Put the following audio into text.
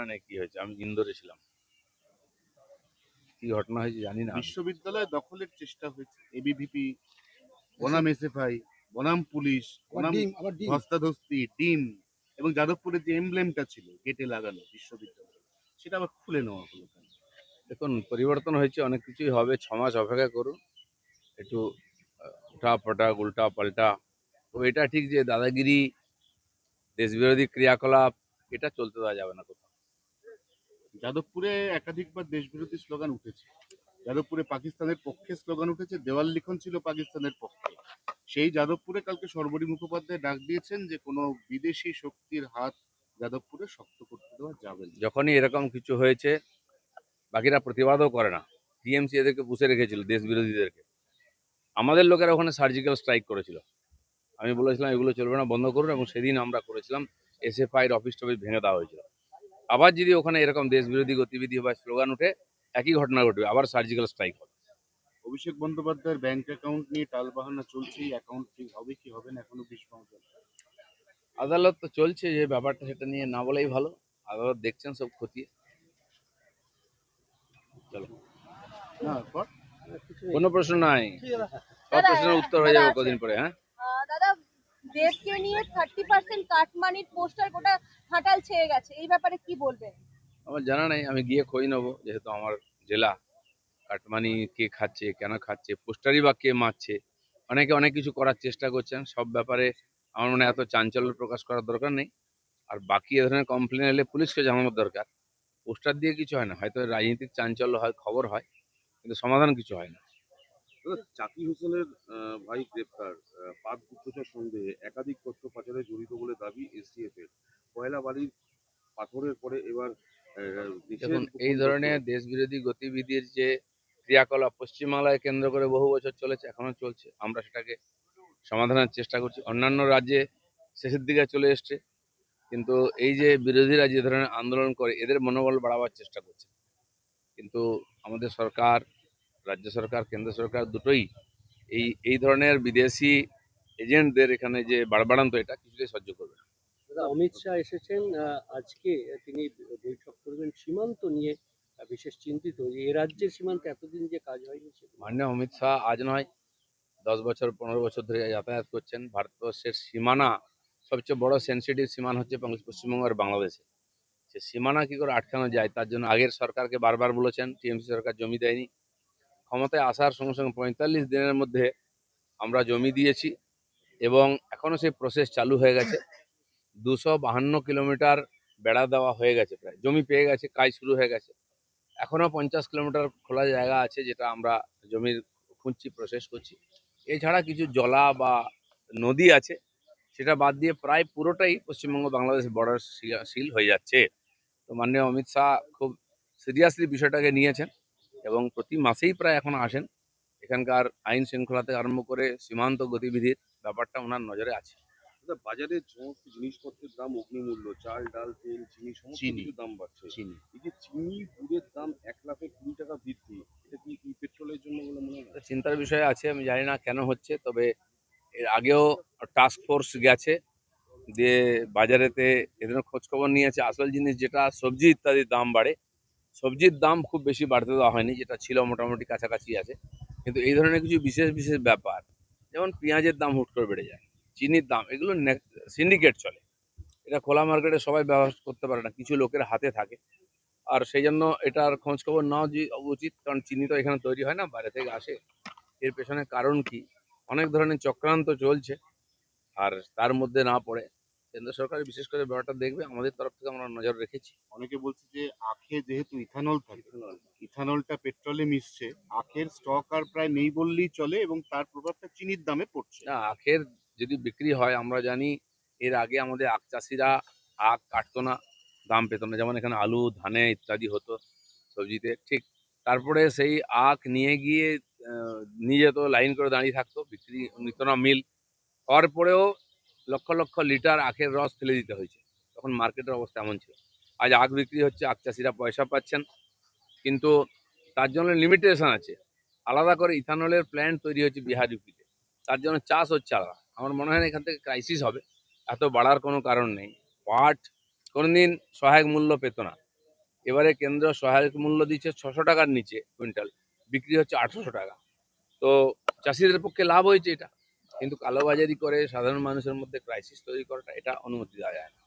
না কি হয়েছে, আমি ইন্দোরে ছিলাম। কি ঘটনা হয়েছে জানি না আমি। বিশ্ববিদ্যালয় দখলের চেষ্টা হয়েছে, এবিভিপি, বনাম এসএফআই, বনাম পুলিশ, বনাম ধস্তাধস্তি, ডিম এবং যাদবপুরের যে এমব্লেমটা ছিল গেটে লাগানো বিশ্ববিদ্যালয়, সেটা আবার খুলে নেওয়া হলো কেন? দেখুন, পরিবর্তন হয়েছে, অনেক কিছুই হবে, 6 মাস অপেক্ষা করুন। একটু উঠা পাল্টা উল্টা পাল্টা। তো এটা ঠিক যে দাদাগিরি, দেশবিরোধী ক্রিয়াকলাপ, এটা চলতে দেওয়া যাবে না কোথাও। যাদবপুরে একাধিকবার দেশবিরোধী স্লোগান উঠেছে। যাদবপুরে পাকিস্তানের পক্ষে স্লোগান উঠেছে, দেওয়াল লিখন ছিল পাকিস্তানের পক্ষে। সেই যাদবপুরে কালকে সর্বরী মুখোপাধ্যায় ডাক দিয়েছেন যে কোনো বিদেশি শক্তির হাত যাদবপুরে শক্ত করতে দেওয়া যাবে না। যখনই এরকম কিছু হয়েছে, বাকিরা প্রতিবাদও করে না। টিএমসি এদেরকে পুষে রেখেছিল, দেশ বিরোধীদেরকে। আমাদের লোকেরা ওখানে সার্জিক্যাল স্ট্রাইক করেছিল। আমি বলেছিলাম এগুলো চলবে না, বন্ধ করুন, এবং সেদিন আমরা করেছিলাম। এসএফআইয়ের অফিস টফিস ভেঙে দেওয়া হয়েছিল। আবার যদি ওখানে এরকম দেশ বিরোধী গতিবিধি বা স্লোগান উঠে, একই ঘটনা ঘটবে, আবার সার্জিক্যাল স্ট্রাইক হবে। অভিষেক বন্দ্যোপাধ্যায়ের ব্যাংক অ্যাকাউন্ট নিয়ে টালবাহানা চলছেই, অ্যাকাউন্ট ফ্রিজ হবে কি হবে না এখনো বেশ পাওয়া যায়। আদালত তো চলছে, যে ব্যাপারটা সেটা নিয়ে না বলেই ভালো। আদালত দেখছেন সব খতিয়ে। চলো, না পর কোনো প্রশ্ন নাই, সব দাদা প্রশ্নের উত্তর হয়ে দাদা যাবে আছে কদিন পরে। হ্যাঁ, দাদা, দেবকে নিয়ে 30% কাটমানির পোস্টার গোটা ঘাটাল ছেয়ে গেছে, এই ব্যাপারে কি বলবেন? আমার জানা নেই, আমি গিয়ে খোঁজ নেবো, যেহেতু আমার জেলা। কাটমানি কে খাচ্ছে, কেন খাচ্ছে, পোস্টারই বা কে মারছে। অনেকে অনেক কিছু করার চেষ্টা করছেন, সব ব্যাপারে আমার মনে হয় এত চাঞ্চল্য প্রকাশ করার দরকার নেই। আর বাকি এ ধরনের কমপ্লেন এলে পুলিশকে জানানোর দরকার। পোস্টার দিয়ে কিছু হয় না, হয়তো রাজনীতিক চাঞ্চল্য হয়, খবর হয়, কিন্তু সমাধান কিছু হয় না। জাকির হোসেনের ভাই গ্রেপ্তার, পাক গুপ্তচর সন্দেহে একাধিক তথ্য পাচারে জড়িত বলে দাবি এসটিএফ এর। কয়লা বালির পাথরের পরে এবার দেশের দেখুন, এই গোপন তথ্য। ধরনের দেশ বিরোধী গতিবিধির যে ক্রিয়াকলাপ পশ্চিমবাংলায় কেন্দ্র করে বহু বছর চলেছে, এখনো চলছে, আমরা সেটাকে সমাধানের চেষ্টা করছি। অন্যান্য রাজ্যে শেষের দিকে চলে এসছে, কিন্তু এই যে বিরোধীরা যে ধরনের আন্দোলন করে, এদের মনোবল বাড়াবার চেষ্টা করছে। কিন্তু আমাদের সরকার, রাজ্য সরকার, কেন্দ্র সরকার দুটোই এই এই ধরনের বিদেশি এজেন্টদের এখানে যে বাড়বাড়ান্ত, এটা কিছুতেই সহ্য করবে না। দাদা, অমিত শাহ এসেছেন আজকে। তিনি বৈঠক করবেন সীমান্ত নিয়ে। বিশেষ চিন্তিত যে এ রাজ্যের সীমান্তে এতদিন যে কাজ হয়নি সেগুলো। মাননীয় অমিত শাহ আজ নয়, 10 বছর 15 বছর ধরে যাতায়াত করছেন। ভারতবর্ষের সীমানা, সবচেয়ে বড় সেন্সিটিভ সীমানা হচ্ছে পশ্চিমবঙ্গ আর বাংলাদেশে। সে সীমানা কি করে আটকানো যায়, তার জন্য আগের সরকারকে বারবার বলেছেন। টিএমসি সরকার জমি দেয়নি। ক্ষমতায় আসার সঙ্গে সঙ্গে 45 দিনের মধ্যে আমরা জমি দিয়েছি, এবং এখনো সেই প্রসেস চালু হয়ে গেছে। 252 কিলোমিটার বেড়া দেওয়া হয়ে গেছে, প্রায় জমি পেয়ে গেছে, কাজ শুরু হয়ে গেছে। এখনো 50 কিলোমিটার খোলা জায়গা আছে, যেটা আমরা জমির খুঁজছি, প্রসেস করছি। এছাড়া কিছু জলা বা নদী আছে, সেটা বাদ দিয়ে প্রায় পুরোটাই পশ্চিমবঙ্গ বাংলাদেশ বর্ডার সিল হয়ে যাচ্ছে। তো মাননীয় অমিত শাহ খুব সিরিয়াসলি বিষয়টাকে নিয়েছেন, এবং প্রতি মাসেই প্রায় এখন আসেন। এখানকার আইন শৃঙ্খলা থেকে আরম্ভ করে সীমান্ত গতিবিধির ব্যাপারটা ওনার নজরে আছে। বাজারে সমস্ত জিনিসপত্রের দাম অগ্নিমূল্য, চাল ডাল তেল চিনি সমস্ত চিনি কিছু দাম বাড়ছে। চিনি এই যে চিনি গুড়ের দাম 1,20,000 বৃদ্ধি, এটা কি পেট্রোলের জন্য বলে মনে হয়? এটা চিন্তার বিষয় আছে, আমি জানি না কেন হচ্ছে, তবে এর আগেও টাস্ক ফোর্স গেছে, দিয়ে বাজারেতে এদের খোঁজ খবর নিয়েছে। আসল জিনিস যেটা সবজি ইত্যাদির দাম বাড়ে, সবজির দাম খুব বেশি বাড়তে দেওয়া হয়নি, যেটা ছিল মোটামুটি কাছাকাছি আছে। কিন্তু এই ধরনের কিছু বিশেষ বিশেষ ব্যাপার, যেমন পেঁয়াজের দাম হুট করে বেড়ে যায়, চিনির দাম, এগুলো সিন্ডিকেট চলে। এটা খোলা মার্কেটে সবাই ব্যবহার করতে পারে না, কিছু লোকের হাতে থাকে। আর সেই জন্য এটার খোঁজ খবর নেওয়া উচিত, কারণ চিনি তো এখানে তৈরি হয় না, বাইরে থেকে আসে। এর পেছনে কারণ কি, অনেক ধরনের চক্রান্ত চলছে। আর তার মধ্যে না পড়ে কেন্দ্র সরকার বিশেষ করে ব্যাপারটা দেখবে, আমাদের তরফ থেকে আমরা নজর রেখেছি। অনেকে বলছে যে আখে যেহেতু ইথানল থাকে, ইথানলটা পেট্রোলে মিশছে, আখের স্টক আর প্রায় নেই বললেই চলে এবং তার প্রভাবটা চিনির দামে পড়ছে। না, আখের যদি বিক্রি হয়, আমরা জানি এর আগে আমাদের আখ চাষিরা আখ কাটতো না, দাম পেত না, যেমন এখানে আলু ধানে ইত্যাদি হতো, সবজিতে ঠিক। তারপরে সেই আখ নিয়ে গিয়ে নিয়ে যেত, লাইন করে দাঁড়িয়ে থাকতো, বিক্রি নিত না মিল। হওয়ার পরেও লক্ষ লক্ষ লিটার আখের রস ফেলে দিতে হয়েছে, তখন মার্কেটের অবস্থা এমন ছিল। আজ আখ বিক্রি হচ্ছে, আখ চাষিরা পয়সা পাচ্ছেন, কিন্তু তার জন্য লিমিটেশন আছে। আলাদা করে ইথানলের প্ল্যান্ট তৈরি হচ্ছে বিহার ইউপিতে, তার জন্য চাষ হচ্ছে আলাদা। আমার মনে হয় না এখান থেকে ক্রাইসিস হবে, এত বাড়ার কোনো কারণ নেই। পাট কোনোদিন সহায়ক মূল্য পেত না, এবারে কেন্দ্র সহায়ক মূল্য দিচ্ছে 600 টাকার নিচে কুইন্টাল, বিক্রি হচ্ছে 800 টাকা। তো চাষিদের পক্ষে লাভ হয়েছে এটা, কিন্তু কালোবাজারি করে সাধারণ মানুষের মধ্যে ক্রাইসিস তৈরি করাটা এটা অনুমতি দেওয়া যায় না।